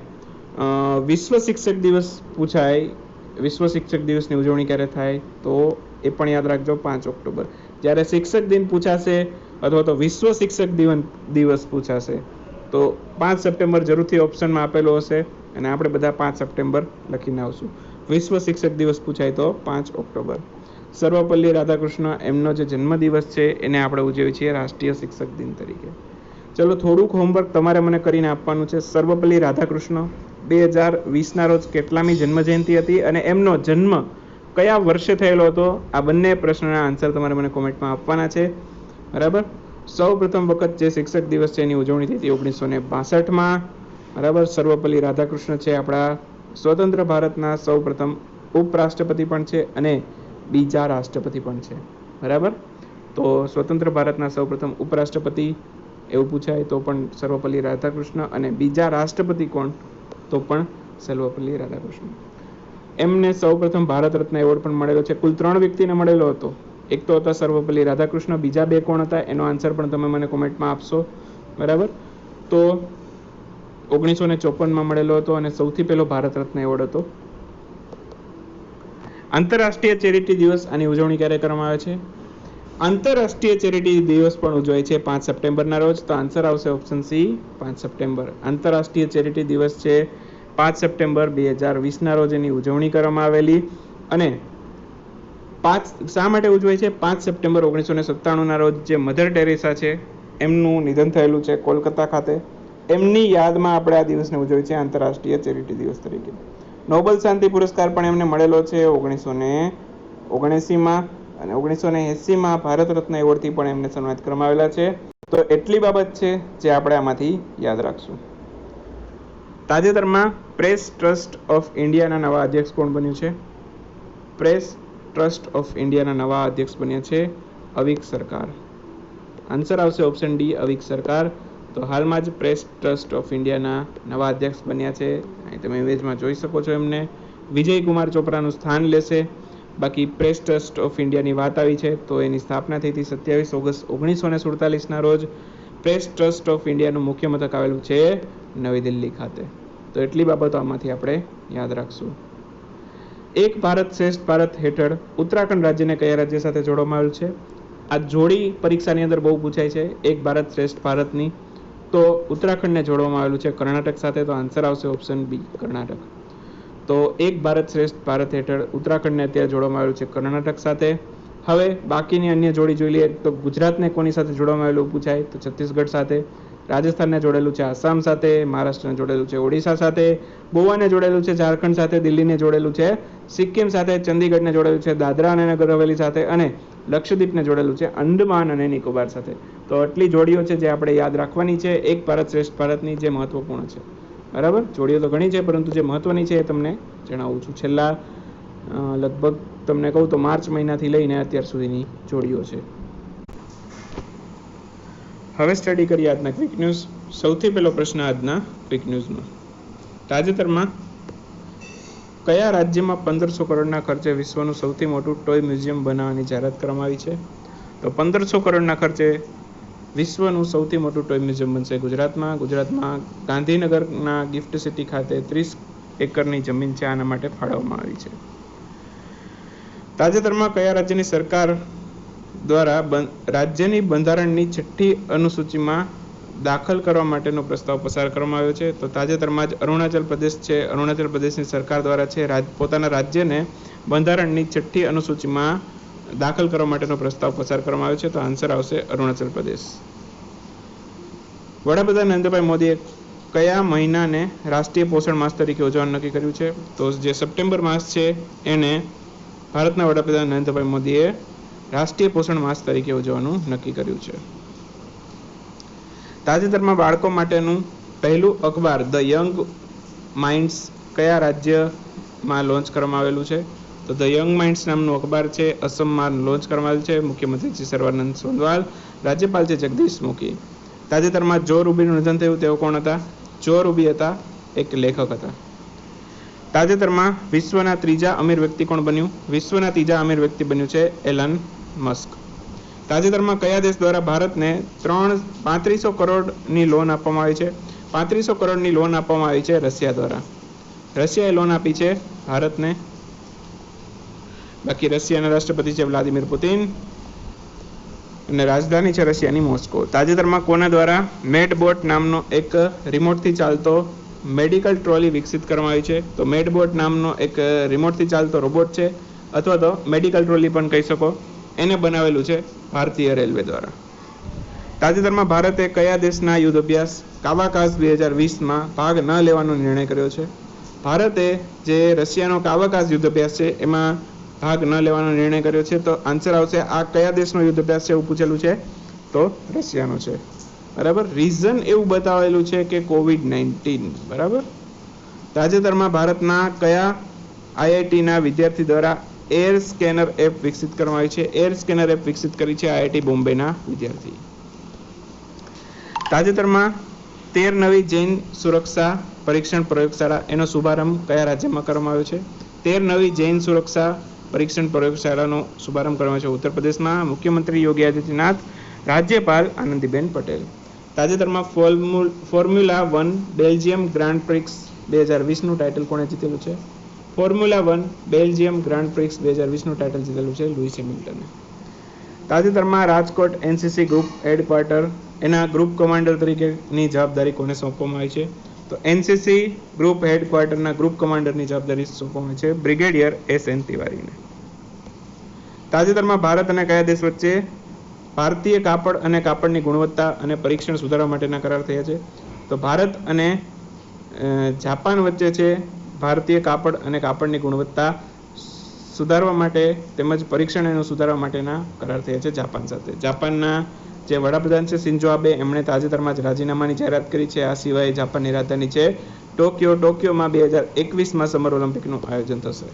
વિશ્વ શિક્ષક દિવસ પૂછાય, વિશ્વ શિક્ષક દિવસની ઉજવણી ક્યારે થાય? તો એ પણ યાદ રાખજો, 5 ઓક્ટોબર. જ્યારે શિક્ષક દિન પૂછાશે અથવા તો વિશ્વ શિક્ષક દિવસ પૂછાશે તો 5 સપ્ટેમ્બર જરૂરથી ઓપ્શનમાં આપેલો હશે અને આપણે બધા 5 સપ્ટેમ્બર લખીને આવશું. વિશ્વ શિક્ષક દિવસ પૂછાય તો 5 ઓક્ટોબર. સર્વપલ્લી રાધાકૃષ્ણ એમનો જે જન્મદિવસ છે એને આપણે ઉજવીએ છીએ રાષ્ટ્રીય શિક્ષક દિન તરીકે. ચલો, થોડુંક હોમવર્ક તમારે મને કરીને આપવાનું છે. સર્વપલ્લી રાધાકૃષ્ણ 2020ના રોજ કેટલામી જન્મજયંતિ હતી અને એમનો જન્મ કયા વર્ષે થયેલો હતો? આ બંને પ્રશ્નના આન્સર તમારે મને કોમેન્ટમાં આપવાના છે. બરાબર. સૌ પ્રથમ વખત જે શિક્ષક દિવસ છે એની ઉજવણી થઈ હતી 1962માં. બરાબર. સર્વપલ્લી રાધાકૃષ્ણ છે આપણા સ્વતંત્ર ભારતના સૌ પ્રથમ ઉપરાષ્ટ્રપતિ પણ છે અને બીજા રાષ્ટ્રપતિ પણ છે. બરાબર. તો સ્વતંત્ર ભારતના સૌ પ્રથમ ઉપરાષ્ટ્રપતિ એવું પૂછાય તો પણ સર્વપલ્લી રાધાકૃષ્ણ, અને બીજા રાષ્ટ્રપતિ કોણ? તો પણ સર્વપલ્લી રાધાકૃષ્ણ. એમને સૌ પ્રથમ ભારત રત્ન એવોર્ડ પણ મળેલો છે. કુલ 3 વ્યક્તિને મળેલો હતો. એક તો હતા સર્વપલ્લી રાધાકૃષ્ણ, બીજા 2 કોણ હતા એનો આન્સર પણ તમે મને કોમેન્ટમાં આપશો. બરાબર. તો 1954માં મળેલો હતો અને સૌથી પહેલો ભારત રત્ન એવોર્ડ હતો. આંતરરાષ્ટ્રીય ચેરિટી દિવસ, આની ઉજવણી ક્યારે કરવામાં આવે છે? આંતરરાષ્ટ્રીય ચેરિટી દિવસ પણ ઉજવાય છે 5 સપ્ટેમ્બરના રોજ. તો આન્સર આવશે ઓપ્શન સી, 5 સપ્ટેમ્બર. આંતરરાષ્ટ્રીય ચેરિટી દિવસ છે 5 સપ્ટેમ્બર 2020ના રોજ એની ઉજવણી કરવામાં આવેલી. અને શા માટે ઉજવાય છે? 5 સપ્ટેમ્બર 1997ના રોજ જે મધર ટેરેસા છે એમનું નિધન થયેલું છે કોલકાતા ખાતે. એમની યાદમાં આપણે આ દિવસને ઉજવીએ છીએ આંતરરાષ્ટ્રીય ચેરિટી દિવસ તરીકે. નોબેલ શાંતિ પુરસ્કાર પણ એમને મળેલો છે 1979માં, અને 1980માં ભારત રત્ન એવોર્ડથી પણ એમને સન્માનિત કરવામાં આવેલા છે. તો એટલી બાબત છે જે આપણે આમાંથી યાદ રાખશું. તાજેતરમાં પ્રેસ ટ્રસ્ટ ઓફ ઇન્ડિયાના નવા અધ્યક્ષ કોણ બન્યું છે? પ્રેસ ટ્રસ્ટ ઓફ ઇન્ડિયાના નવા અધ્યક્ષ બન્યા છે અવિક સરકાર. આન્સર આવશે ઓપ્શન ડી, અવિક સરકાર. તો હાલમાં જ પ્રેસ ટ્રસ્ટ ઓફ ઇન્ડિયાના નવા અધ્યક્ષ બન્યા છે. અહીં તમે ઇમેજમાં જોઈ શકો છો એમને. વિજય કુમાર ચોપરાનું સ્થાન લેશે. બાકી પ્રેસ ટ્રસ્ટ ઓફ ઇન્ડિયાની વાત આવી છે તો એની સ્થાપના થઈ હતી 27 ઓગસ્ટ 1947ના રોજ. પ્રેસ ટ્રસ્ટ ઓફ ઇન્ડિયાનું મુખ્ય મથક આવેલું છે નવી દિલ્હી ખાતે. તો એટલી બાબતો આમાંથી આપણે યાદ રાખશું. એક ભારત શ્રેષ્ઠ ભારત હેઠળ ઉત્તરાખંડ રાજ્યને કયા રાજ્ય સાથે જોડવામાં આવેલ છે? આ જોડી પરીક્ષાની અંદર બહુ પૂછાય છે એક ભારત શ્રેષ્ઠ ભારતની. તો ઉત્તરાખંડને જોડવામાં આવેલું છે કર્ણાટક સાથે. તો આન્સર આવશે ઓપ્શન બી, કર્ણાટક. તો એક ભારત શ્રેષ્ઠ ભારત હેઠળ ઉત્તરાખંડને અત્યારે જોડવામાં આવેલું છે કર્ણાટક સાથે. હવે બાકીની અન્ય જોડી જોઈ લઈએ. તો ગુજરાતને કોની સાથે જોડવામાં આવેલું પૂછાય? તો છત્તીસગઢ સાથે. રાજસ્થાનને જોડેલું છે આસામ સાથે. મહારાષ્ટ્રને જોડેલું છે ઓડિશા સાથે. ગોવાને જોડેલું છે ઝારખંડ સાથે. દિલ્હીને જોડેલું છે સિક્કિમ સાથે. ચંદીગઢને જોડેલું છે દાદરા અને નગર હવેલી સાથે. અને લક્ષદ્વીપને જોડેલું છે અંડમાન અને નિકોબાર સાથે. તો આટલી જોડીઓ છે જે આપણે યાદ રાખવાની છે એક ભારત શ્રેષ્ઠ ભારતની, જે મહત્વપૂર્ણ છે. બરાબર. જોડીઓ તો ઘણી છે પરંતુ જે મહત્વની છે એ તમને જણાવું છું. છેલ્લા લગભગ તમને કહું તો માર્ચ મહિનાથી લઈને અત્યાર સુધીની જોડીઓ છે. હવે સ્ટડી કરીએ આજના ક્વિક ન્યૂઝ. સૌથી પહેલો પ્રશ્ન આજના ક્વિક ન્યૂઝમાં, તાજેતરમાં કયા રાજ્યમાં 1500 કરોડના ખર્ચે વિશ્વનું સૌથી મોટું ટોય મ્યુઝિયમ બનાવવાની જાહેરાત કરવામાં આવી છે? તો 1500 કરોડના ખર્ચે વિશ્વનું સૌથી મોટું ટોય મ્યુઝિયમ બનશે ગુજરાતમાં ગાંધીનગરના ગિફ્ટ સિટી ખાતે 30 એકરની જમીન છે, આના માટે ફાળવવામાં આવી છે. તાજેતરમાં કયા રાજ્યની સરકાર દ્વારા રાજ્યની બંધારણની 6ઠ્ઠી અનુસૂચિમાં દાખલ કરવા માટેનો પ્રસ્તાવ પસાર કરવામાં આવ્યો છે? તો તાજેતરમાં જ અરુણાચલ પ્રદેશ છે, અરુણાચલ પ્રદેશની સરકાર દ્વારા છે પોતાના રાજ્યને બંધારણની 6ઠ્ઠી અનુસૂચિમાં દાખલ કરવા માટેનો પ્રસ્તાવ પસાર કરવામાં આવ્યો છે. તો આન્સર આવશે અરુણાચલ પ્રદેશ. વડાપ્રધાન નરેન્દ્રભાઈ મોદીએ કયા મહિનાને રાષ્ટ્રીય પોષણ માસ તરીકે ઉજવવાનું નક્કી કર્યું છે? તો જે સપ્ટેમ્બર માસ છે એને ભારતના વડાપ્રધાન નરેન્દ્રભાઈ મોદીએ રાષ્ટ્રીય પોષણ માસ તરીકે ઉજવવાનું નક્કી કર્યું છે. તાજેતરમાં બાળકો માટેનું પહેલું અખબાર ધ યંગ માઇન્ડ્સ કયા રાજ્યમાં લોન્ચ કરવામાં આવેલું છે? તો ધ યંગ માઇન્ડ્સ નામનું અખબાર છે અસમમાં લોન્ચ કરવામાં આવેલું છે. મુખ્યમંત્રી છે સર્વાનંદ સોનોવાલ, રાજ્યપાલ છે જગદીશ મુખી. તાજેતરમાં જો રૂબીનું નિધન થયું, તેઓ કોણ હતા? જો રૂબી હતા એક લેખક હતા. તાજેતરમાં વિશ્વના ત્રીજા અમીર વ્યક્તિ કોણ બન્યું? વિશ્વના ત્રીજા અમીર વ્યક્તિ બન્યું છે એલન મસ્ક. તાજેતરમાં કયા દેશ દ્વારા ભારતને 3500 કરોડની લોન આપવામાં આવી છે? 3500 કરોડની લોન આપવામાં આવી છે રશિયા દ્વારા. રશિયાએ લોન આપી છે ભારતને. બાકી રશિયાના રાષ્ટ્રપતિ છે વ્લાદિમીર પુતિન અને રાજધાની છે રશિયાની મોસ્કો. તાજેતરમાં કોના દ્વારા મેડબોટ નામનો એક રિમોટથી ચાલતો મેડિકલ ટ્રોલી વિકસિત કરવામાં આવી છે? તો મેડબોટ નામનો એક રિમોટથી ચાલતો રોબોટ છે, અથવા તો મેડિકલ ટ્રોલી પણ કહી શકો, એને બનાવેલું છે ભારતીય રેલવે દ્વારા. તાજેતરમાં ભારતે કયા દેશના યુદ્ધ અભ્યાસ કાવાકાઝ 2020માં ભાગ ન લેવાનો નિર્ણય કર્યો છે? ભારતે જે રશિયાનો કાવાકાઝ યુદ્ધ અભ્યાસ છે એમાં ભાગ ન લેવાનો નિર્ણય કર્યો છે. તો આન્સર આવશે આ કયા દેશનો યુદ્ધ અભ્યાસ છે એવું પૂછેલું છે? તો રશિયાનો છે. બરાબર. રીઝન એવું બતાવેલું છે કે COVID-19. બરાબર. તાજેતરમાં ભારતના કયા આઈઆઈટીના વિદ્યાર્થી દ્વારા એર સ્કેનર એપ વિકસિત કરવામાં આવી છે? એર સ્કેનર એપ વિકસિત કરી છે આઈઆઈટી બોમ્બેના વિદ્યાર્થી. તાજેતરમાં 13 નવી જૈન સુરક્ષા પરીક્ષણ પ્રયોગશાળા એનો શુભારંભ કયા રાજ્યમાં કરવામાં આવ્યો છે? 13 નવી જૈન સુરક્ષા પરીક્ષણ પ્રયોગશાળાનો શુભારંભ કરવામાં છે ઉત્તર પ્રદેશમાં. મુખ્યમંત્રી યોગી આદિત્યનાથ, રાજ્યપાલ આનંદીબેન પટેલ. તાજેતરમાં ફોર્મ્યુલા 1 બેલ્જિયમ ગ્રાન્ડ પ્રિક્સ 2020નું ટાઇટલ કોણે જીતેલું છે? ફોર્મ્યુલા 1 બેલ્જિયમ ગ્રાન્ડ પ્રિક્સ 2020નું ટાઇટલ જીતેલું છે લુઈસ હેમિલ્ટને. તાજેતરમાં રાજકોટ એનસીસી ગ્રુપ હેડક્વાર્ટર એના ગ્રુપ કમાન્ડર તરીકેની જવાબદારી કોને સોંપવામાં આવી છે? તો એનસીસી ગ્રુપ હેડક્વાર્ટરના ગ્રુપ કમાન્ડરની જવાબદારી સોંપવામાં આવી છે બ્રિગેડિયર SN તિવારીને. તાજેતરમાં ભારત અને કયા દેશ વચ્ચે ભારતીય કાપડ અને કાપડની ગુણવત્તા અને પરીક્ષણ સુધારવા માટેના કરાર થયા છે? તો ભારત અને જાપાન વચ્ચે છે ભારતીય કાપડ અને કાપડની ગુણવત્તા સુધારવા માટે તેમજ પરીક્ષણ એનું સુધારવા માટેના કરાર થયા છે જાપાન સાથે. જાપાનના જે વડાપ્રધાન છે શિન્ઝો આબે એમણે તાજેતરમાં જ રાજીનામાની જાહેરાત કરી છે. આ સિવાય જાપાનની રાજધાની છે ટોક્યોમાં 2021માં સમર ઓલિમ્પિકનું આયોજન થશે.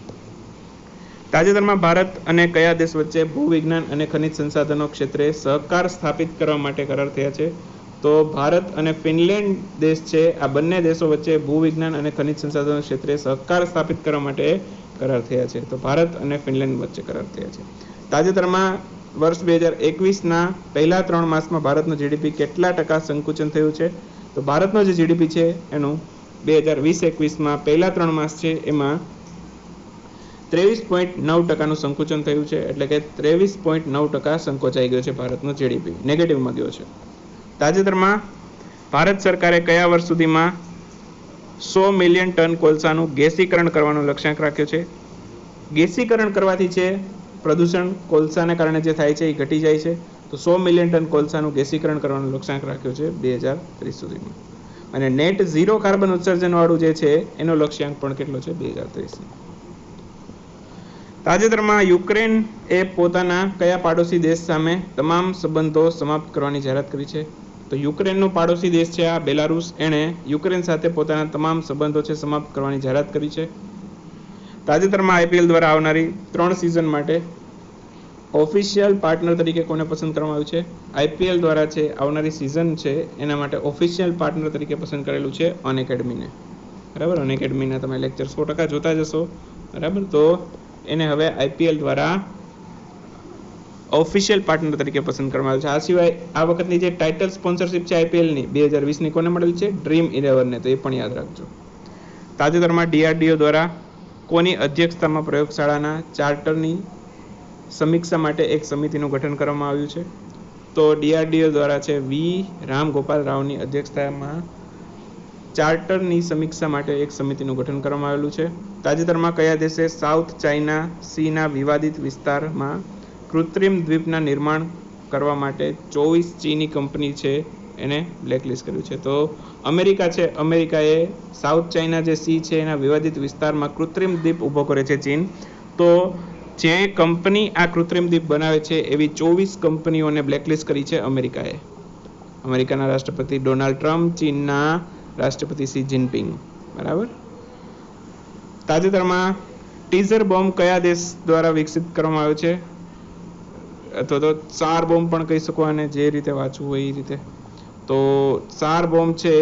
તાજેતરમાં ભારત અને કયા દેશ વચ્ચે ભૂવિજ્ઞાન અને ખનિજ સંસાધનો ક્ષેત્રે સહકાર સ્થાપિત કરવા માટે કરાર થયા છે? તો ભારત અને ફિનલેન્ડ દેશ છે, આ બંને દેશો વચ્ચે ભૂવિજ્ઞાન અને ખનિજ સંસાધનો ક્ષેત્રે સહકાર સ્થાપિત કરવા માટે કરાર થયા છે. તો ભારત અને ફિનલેન્ડ વચ્ચે કરાર થયા છે. તાજેતરમાં વર્ષ 2021ના પહેલા 3 માસમાં ભારતનું જીડીપી કેટલા ટકા સંકુચન થયું છે? તો ભારતનો જે જીડીપી છે એનું 2020-21માં પહેલા 3 માસ છે એમાં 23.9% સંકુચન થયું છે, એટલે કે 23.9% સંકોચાઈ ગયો છે ભારતનો જીડીપી, નેગેટિવમાં ગયો છે. તાજેતરમાં ભારત સરકારે કયા વર્ષ સુધીમાં 100 મિલિયન ટન કોલસાનું ગેસીકરણ કરવાનો લક્ષ્યાંક રાખ્યો છે? ગેસીકરણ કરવાથી છે પ્રદૂષણ કોલસાને કારણે જે થાય છે એ ઘટી જાય છે. તો 100 મિલિયન ટન કોલસાનું ગેસીકરણ કરવાનો લક્ષ્યાંક રાખ્યો છે 2030 સુધીમાં. અને નેટ ઝીરો કાર્બન ઉત્સર્જનવાળું જે છે એનો લક્ષ્યાંક પણ કેટલો છે? 2030. તાજેતરમાં યુક્રેન એ પોતાના કયા પાડોશી દેશ સામે તમામ સંબંધો સમાપ્ત કરવાની જાહેરાત કરી છે? તો યુક્રેનનો પાડોશી દેશ છે આ બેલારુસ, એણે યુક્રેન સાથે પોતાના તમામ સંબંધો છે સમાપ્ત કરવાની જાહેરાત કરી છે. તાજેતરમાં આઈપીએલ દ્વારા આવનારી 3 સિઝન માટે ઓફિશિયલ પાર્ટનર તરીકે કોને પસંદ કરવામાં આવ્યું છે? આઈપીએલ દ્વારા છે આવનારી સિઝન છે એના માટે ઓફિશિયલ પાર્ટનર તરીકે પસંદ કરેલું છે અનએકેડમીને. બરાબર. અનએકેડમીના તમે લેક્ચર 100% જોતા જશો, બરાબર. તો એને હવે IPL દ્વારા ઓફિશિયલ પાર્ટનર તરીકે પસંદ કરવામાં આવ્યું છે. આ સિવાય આ વખતની જે ટાઇટલ સ્પોન્સરશિપ છે IPLની 2020ની કોને મળેલી છે? ડ્રીમ 11ને. તો એ પણ યાદ રાખજો. તાજેતરમાં DRDO દ્વારા કોની અધ્યક્ષતામાં પ્રયોગશાળાના ચાર્ટરની સમીક્ષા માટે એક સમિતિનું ગઠન કરવામાં આવ્યું છે? તો DRDO દ્વારા છે V. રામ ગોપાલ રાવની અધ્યક્ષતામાં ચાર્ટરની સમીક્ષા માટે એક સમિતિનું ગઠન કરવામાં આવેલું છે. તાજેતરમાં કયા દેશે સાઉથ ચાઇના સીના વિવાદિત વિસ્તારમાં કૃત્રિમ દ્વીપના નિર્માણ કરવા માટે 24 ચીની કંપની છે એને બ્લેકલિસ્ટ કર્યું છે? તો અમેરિકા છે. અમેરિકાએ સાઉથ ચાઇના જે સી છે એના વિવાદિત વિસ્તારમાં કૃત્રિમ દ્વીપ ઊભો કરે છે ચીન. તો જે કંપની આ કૃત્રિમ દ્વીપ બનાવે છે એવી 24 કંપનીઓને બ્લેકલિસ્ટ કરી છે અમેરિકાએ. અમેરિકાના રાષ્ટ્રપતિ ડોનાલ્ડ ટ્રમ્પ, ચીનના રાષ્ટ્રપતિ શી જિનપિંગ, બરાબર. તાજેતરમાં ટીઝર બોમ્બ કયા દેશ દ્વારા વિકસિત કરવામાં આવ્યો છે? અથવા તો ચાર બોમ્બ પણ કહી શકો અને જે રીતે વાંચવું હોય એ રીતે. તો ચાર બોમ્બ છે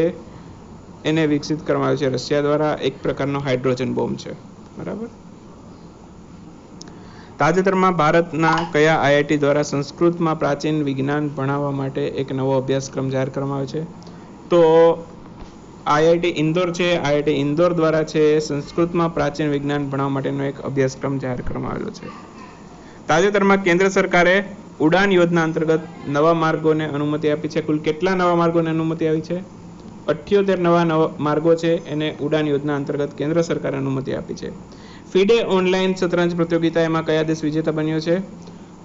એને વિકસિત કરવામાં આવ્યો છે રશિયા દ્વારા. એક પ્રકારનો હાઇડ્રોજન બોમ્બ છે, બરાબર. તાજેતરમાં ભારતના કયા IIT દ્વારા સંસ્કૃતમાં પ્રાચીન વિજ્ઞાન ભણાવવા માટે એક નવો અભ્યાસક્રમ જાહેર કરવામાં આવ્યો છે? તો IIT ઇન્દોર છે. IIT ઇન્દોર દ્વારા છે સંસ્કૃતમાં પ્રાચીન વિજ્ઞાન ભણાવવા માટેનો એક અભ્યાસક્રમ જાહેર કરવામાં આવેલો છે. તાજેતરમાં કેન્દ્ર સરકારે ઉડાન યોજના અંતર્ગત નવા માર્ગોને અનુમતિ આપી છે. કુલ કેટલા નવા માર્ગોને અનુમતિ આપી છે? 78 નવા માર્ગો છે એને ઉડાન યોજના અંતર્ગત કેન્દ્ર સરકારે અનુમતિ આપી છે. ફિડે ઓનલાઈન શતરંજ પ્રતિયોગિતા એમાં કયા દેશ વિજેતા બન્યો છે?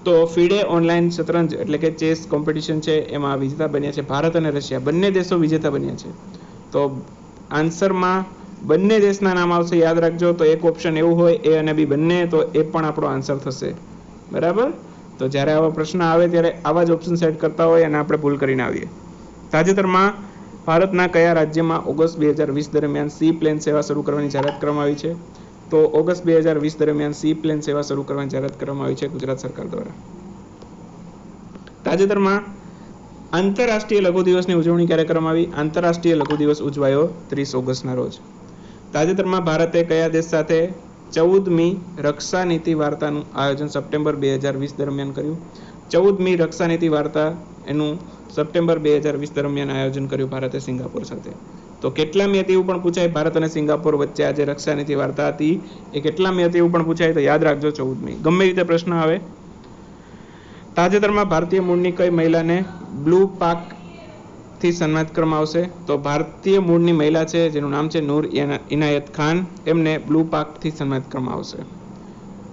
તો ફિડે ઓનલાઈન શતરંજ એટલે કે ચેસ કોમ્પિટિશન છે એમાં વિજેતા બન્યા છે ભારત અને રશિયા, બંને દેશો વિજેતા બન્યા છે. તો આન્સરમાં બંને દેશના નામ આવશે, યાદ રાખજો. તો એક ઓપ્શન એવું હોય A અને B બંને, તો એ પણ આપણો આન્સર થશે, બરાબર. તો જ્યારે આવા પ્રશ્ન આવે ત્યારે આવા જ ઓપ્શન સેટ કરતા હોય અને આપણે ભૂલ કરીને આવીએ. તાજેતરમાં ભારતના કયા રાજ્યમાં ઓગસ્ટ 2020 દરમિયાન સી પ્લેન સેવા શરૂ કરવાની જાહેરાત કરવામાં આવી છે? તો ઓગસ્ટ 2020 દરમિયાન સી પ્લેન સેવા શરૂ કરવાની જાહેરાત કરવામાં આવી છે ગુજરાત સરકાર દ્વારા. તાજેતરમાં આંતરરાષ્ટ્રીય લઘુ દિવસની ઉજવણી ક્યારે કરવામાં આવી? આંતરરાષ્ટ્રીય લઘુ દિવસ ઉજવાયો 30 ઓગસ્ટના રોજ. તાજેતરમાં ભારતે કયા દેશ સાથે 14મી રક્ષા નીતિ વાર્તાનું આયોજન સપ્ટેમ્બર 2020 દરમિયાન કર્યું? 14મી રક્ષા નીતિ વાર્તા એનું સપ્ટેમ્બર 2020 દરમિયાન આયોજન કર્યું ભારતે સિંગાપોર સાથે. તો કેટલામી હતી એવું પણ પૂછાય. ભારત અને સિંગાપોર વચ્ચે આજે રક્ષા નીતિ વાર્તા હતી એ કેટલામી હતી એવું પણ પૂછાય, તો યાદ રાખજો 14મી. ગમે રીતે પ્રશ્ન આવે. તાજેતરમાં ભારતીય મૂળની કઈ મહિલાને બ્લુ પાક થી સન્માનિત કરવામાં આવશે? તો ભારતીય મૂળની મહિલા છે જેનું નામ છે નૂર ઇનાયત ખાન, એમને બ્લુ પાક થી સન્માનિત કરવામાં આવશે.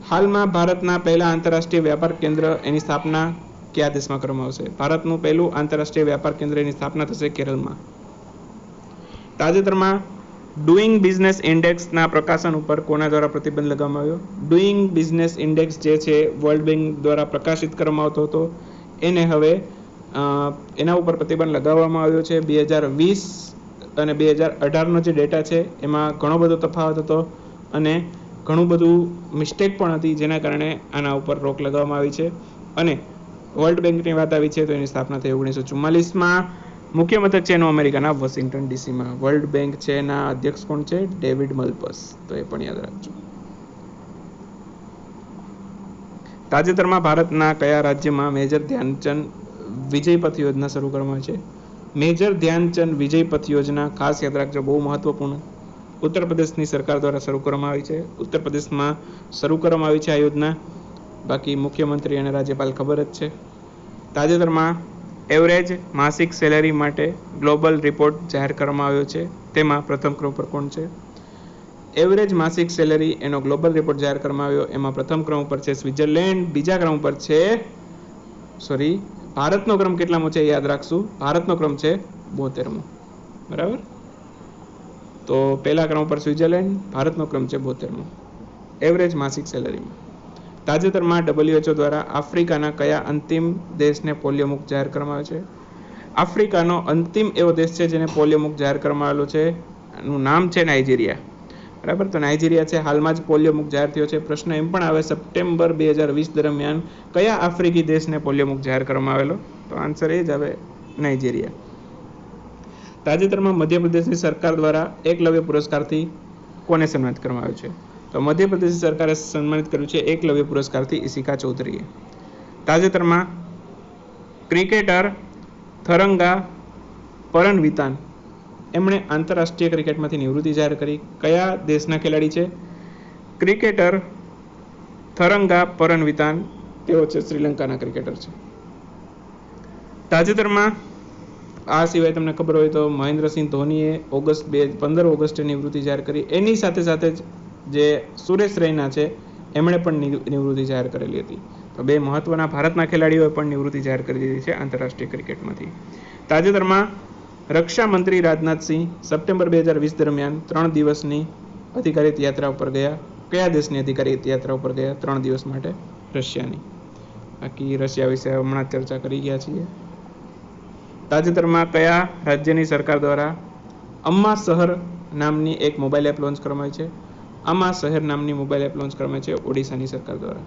હાલમાં ભારતના પહેલા આંતરરાષ્ટ્રીય વ્યાપાર કેન્દ્ર એની સ્થાપના કયા દેશમાં કરવામાં આવશે? ભારતનું પહેલું આંતરરાષ્ટ્રીય વ્યાપાર કેન્દ્ર એની સ્થાપના થશે કેરળમાં. તાજેતરમાં ડુઈંગ બિઝનેસ ઇન્ડેક્સના પ્રકાશન ઉપર કોના દ્વારા પ્રતિબંધ લગાવવામાં આવ્યો? ડુઈંગ બિઝનેસ ઇન્ડેક્સ જે છે વર્લ્ડ બેંક દ્વારા પ્રકાશિત કરવામાં આવતો હતો એને હવે એના ઉપર પ્રતિબંધ લગાવવામાં આવ્યો છે. 2020 અને 2018નો જે ડેટા છે એમાં ઘણો બધો તફાવત હતો અને ઘણું બધું મિસ્ટેક પણ હતી, જેના કારણે આના ઉપર રોક લગાવવામાં આવી છે. અને વર્લ્ડ બેંકની વાત આવી છે તો એની સ્થાપના થઈ 1944માં. મુખ્ય મથક છે એનું અમેરિકાના વોશિંગ્ટન ડીસીમાં. વર્લ્ડ બેંક છે એના અધ્યક્ષ કોણ છે? ડેવિડ મલ્પસ. તો એ પણ યાદ રાખજો. તાજેતરમાં ભારતના કયા રાજ્યમાં મેજર ધ્યાનચંદ વિજય પથ યોજના શરૂ કરવામાં આવી છે? મેજર ધ્યાનચંદ વિજય પથ યોજના ખાસ યાદ રાખજો, બહુ મહત્વપૂર્ણ. ઉત્તર પ્રદેશની સરકાર દ્વારા શરૂ કરવામાં આવી છે. ઉત્તર પ્રદેશમાં શરૂ કરવામાં આવી છે આ યોજના. બાકી મુખ્યમંત્રી અને રાજ્યપાલ ખબર જ છે. તાજેતરમાં એવરેજ માસિક સેલેરી માટે ગ્લોબલ રિપોર્ટ જાહેર કરવામાં આવ્યો છે. તેમાં પ્રથમ ક્રમ પર કોણ છે? એવરેજ માસિક સેલેરી એનો ગ્લોબલ રિપોર્ટ જાહેર કરવામાં આવ્યો એમાં પ્રથમ ક્રમ ઉપર છે સ્વિટ્ઝરલેન્ડ. બીજા ક્રમ ઉપર છે ભારતનો ક્રમ કેટલામો છે યાદ રાખશું. ભારતનો ક્રમ છે 72મો, બરાબર. તો પહેલા ક્રમ ઉપર સ્વિટ્ઝરલેન્ડ, ભારતનો ક્રમ છે 72મો એવરેજ માસિક સેલેરીમાં. તાજેતરમાં WHO દ્વારા આફ્રિકાના કયા અંતિમ દેશને પોલિયો મુક્ત જાહેર કરવામાં આવ્યો છે? આફ્રિકાનો અંતિમ એવો દેશ છે જેને પોલિયો મુક્ત જાહેર કરવામાં આવેલો છે, એનું નામ છે નાઇજીરિયા, બરાબર. તો નાઇજીરિયા છે હાલમાં જ પોલિયો મુક્ત જાહેર થયો છે. પ્રશ્ન એમ પણ આવે સપ્ટેમ્બર 2020 દરમિયાન કયા આફ્રિકી દેશને પોલિયો મુક્ત જાહેર કરવામાં આવેલો? તો આન્સર એ જ આવે નાઇજીરિયા. તાજેતરમાં મધ્યપ્રદેશની સરકાર દ્વારા એકલવ્ય પુરસ્કારથી કોને સન્માનિત કરવામાં આવ્યું છે? તો મધ્યપ્રદેશ સરકારે સન્માનિત કર્યું છે એકલવ્ય પુરસ્કારથી ઈશિકા ચૌધરીએ. તાજેતરમાં ક્રિકેટર થરંગા પરનવિતાન એમણે આંતરરાષ્ટ્રીય ક્રિકેટમાંથી નિવૃત્તિ જાહેર કરી. કયા દેશના ખેલાડી છે? ક્રિકેટર થરંગા પરનવિતાન, તેઓ છે શ્રીલંકાના ક્રિકેટર છે. તાજેતરમાં આ સિવાય તમને ખબર હોય તો મહેન્દ્રસિંહ ધોનીએ 15 ઓગસ્ટે નિવૃત્તિ જાહેર કરી. એની સાથે સાથે જે સુરેશ રૈના છે એમણે પણ નિવૃત્તિ જાહેર કરેલી હતી. તો બે મહત્વના ભારતના ખેલાડીઓએ પણ નિવૃત્તિ જાહેર કરી દીધી છે આંતરરાષ્ટ્રીય ક્રિકેટમાંથી. તાજેતરમાં રક્ષા મંત્રી રાજનાથસિંહ સપ્ટેમ્બર 2020 દરમિયાન 3 દિવસની અધિકારીત યાત્રા ઉપર ગયા. કયા દેશની અધિકારીત યાત્રા ઉપર ગયા 3 દિવસ માટે? રશિયાની. બાકી રશિયા વિશે હમણાં ચર્ચા કરી ગયા છીએ. તાજેતરમાં કયા રાજ્યની સરકાર દ્વારા અમ્મા શહેર નામની એક મોબાઈલ એપ લોન્ચ કરવામાં આવી છે? અમ્મા શહેર નામની મોબાઈલ એપ લોન્ચ કરવામાં આવી છે ઓડિશાની સરકાર દ્વારા.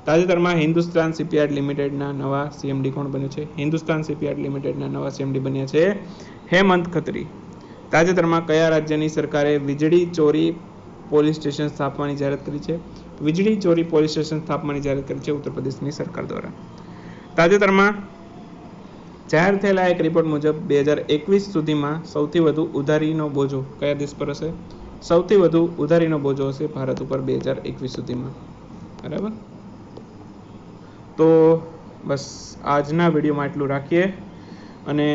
તાજેતરમાં હિન્દુસ્તાન શિપયાર્ડ લિમિટેડના નવા સીએમડી કોણ બન્યું છે? હિન્દુસ્તાન શિપયાર્ડ લિમિટેડના નવા સીએમડી બન્યા છે હેમંત ખત્રી. તાજેતરમાં કયા રાજ્યની સરકારે વીજળી ચોરી પોલીસ સ્ટેશન સ્થાપવાની જાહેરાત કરી છે? વીજળી ચોરી પોલીસ સ્ટેશન સ્થાપવાની જાહેરાત કરી છે ઉત્તર પ્રદેશની સરકાર દ્વારા. તાજેતરમાં જાહેર થયેલા એક રિપોર્ટ મુજબ 2021 સુધીમાં સૌથી વધુ ઉધારીનો બોજો કયા દેશ પર હશે? સૌથી વધુ ઉધારીનો બોજો હશે ભારત ઉપર 2021 સુધીમાં. બરાબર. તો બસ આજના વિડીયોમાં એટલું રાખીએ. અને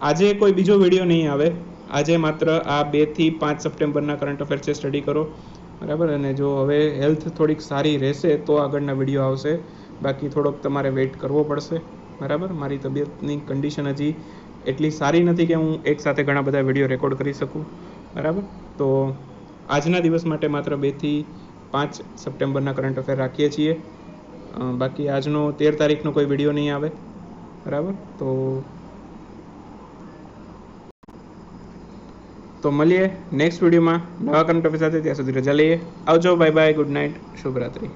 આજે કોઈ બીજો વિડીયો નહીં આવે. આજે માત્ર આ 2 થી 5 સપ્ટેમ્બરના કરંટ અફેર છે, સ્ટડી કરો. બરાબર. અને જો હવે હેલ્થ થોડીક સારી રહેશે તો આગળના વિડીયો આવશે. બાકી થોડોક તમારે વેઇટ કરવો પડશે. બરાબર. મારી તબિયતની કન્ડિશન હજી એટલી સારી નથી કે હું એકસાથે ઘણા બધા વિડીયો રેકોર્ડ કરી શકું. બરાબર. તો આજના દિવસ માટે માત્ર 2 થી 5 સપ્ટેમ્બરના કરંટ અફેર રાખીએ છીએ. બાકી આજનો 13 તારીખનો કોઈ વિડીયો નહીં આવે. બરાબર. તો મળીએ નેક્સ્ટ વિડીયોમાં નવા કરંટ અફેર સાથે. ત્યાં સુધી રજા લઈએ. આવજો. Bye bye. Good night. શુભરાત્રી.